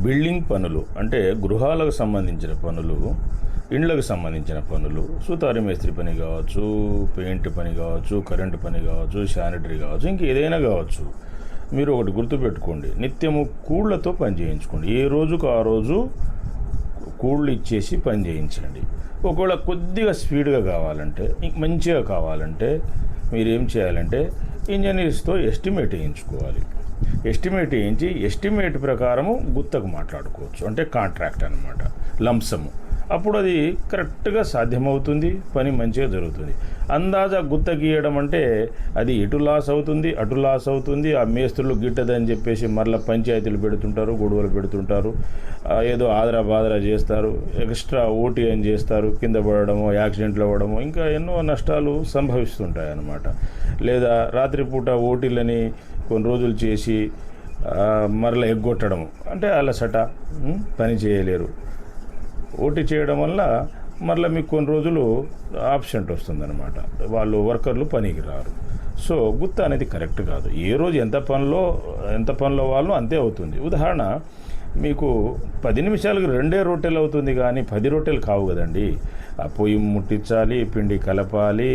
Building పనులు అంటే గృహాలకు సంబంధించిన పనులు, ఇండ్లకు సంబంధించిన పనులు, సుతారి మేస్త్రి పని కావచ్చు, పెయింట్ పని కావచ్చు, కరెంటు పని కావచ్చు, శానిటరీ కావచ్చు, ఇంకేదైనా కావచ్చు. మీరు ఒకటి గుర్తుపెట్టుకోండి, నిత్యము కూళ్ళతో పని చేయించుకోండి. ఏ రోజుకు ఆ రోజు కూళ్ళు ఇచ్చేసి పని చేయించండి. ఒకవేళ కొద్దిగా స్పీడ్గా కావాలంటే, మంచిగా కావాలంటే మీరేం చేయాలంటే ఇంజనీర్స్తో ఎస్టిమేట్ వేయించుకోవాలి. ఎస్టిమేట్ వేయించి ఎస్టిమేట్ ప్రకారము గుత్తకు మాట్లాడుకోవచ్చు. అంటే కాంట్రాక్ట్ అనమాట, లంసము. అప్పుడు అది కరెక్ట్గా సాధ్యమవుతుంది, పని మంచిగా జరుగుతుంది. అందాజా గుత్త గీయడం అంటే అది ఎటు లాస్ అవుతుంది, అటు లాస్ అవుతుంది. ఆ మేస్త్రులు గిట్టదని చెప్పేసి మరలా పంచాయతీలు పెడుతుంటారు, గొడవలు పెడుతుంటారు, ఏదో ఆదరా బాదరా చేస్తారు, ఎక్స్ట్రా ఓటీ అని చేస్తారు, కింద పడడము, యాక్సిడెంట్లు అవ్వడము, ఇంకా ఎన్నో నష్టాలు సంభవిస్తుంటాయి అన్నమాట. లేదా రాత్రిపూట ఓటీలని కొన్ని రోజులు చేసి మరలా ఎగ్గొట్టడం, అంటే అలసట, పని చేయలేరు. ఓటీ చేయడం వల్ల మరలా మీకు కొన్ని రోజులు ఆబ్సెంట్ వస్తుందన్నమాట, వాళ్ళు వర్కర్లు పనికి రారు. సో గుత్త అనేది కరెక్ట్ కాదు. ఏ రోజు ఎంత పనిలో వాళ్ళు అంతే అవుతుంది. ఉదాహరణ, మీకు 10 నిమిషాలకు 2 రొట్టెలు అవుతుంది కానీ 10 రొట్టెలు కావు కదండి. ఆ పొయ్యి ముట్టించాలి, పిండి కలపాలి,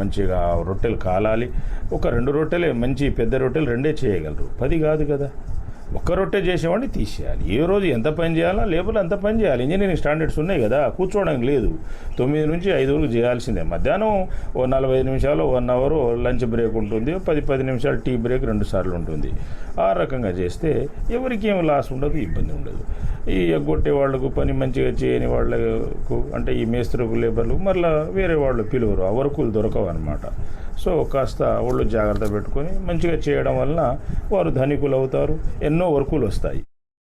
మంచిగా రొట్టెలు కాలాలి. ఒక 2 రొట్టెలే, మంచి పెద్ద రొట్టెలు 2 చేయగలరు, 10 కాదు కదా. ఒక్క రొట్టె చేసేవాడిని తీసేయాలి. ఏ రోజు ఎంత పని చేయాలా, లేబర్ అంత పని చేయాలి. ఇంజనీరింగ్ స్టాండర్డ్స్ ఉన్నాయి కదా, కూర్చోవడానికి లేదు. 9 నుంచి 5 వరకు చేయాల్సిందే. మధ్యాహ్నం 45 నిమిషాలు 1 అవర్ లంచ్ బ్రేక్ ఉంటుంది, 10 నిమిషాలు టీ బ్రేక్ 2 సార్లు ఉంటుంది. ఆ రకంగా చేస్తే ఎవరికి ఏం లాస్ ఉండదు, ఇబ్బంది ఉండదు. ఈ ఎగ్గొట్టే వాళ్లకు, పని మంచిగా చేయని వాళ్లకు, అంటే ఈ మేస్త్రులకు, లేబర్లకు మరలా వేరే వాళ్ళు పిలువరు, ఆ వర్కులు దొరకవు అనమాట. సో కాస్త వాళ్ళు జాగ్రత్త పెట్టుకొని మంచిగా చేయడం వలన వారు ధనికులు అవుతారు, ఎన్నో వర్కులు వస్తాయి.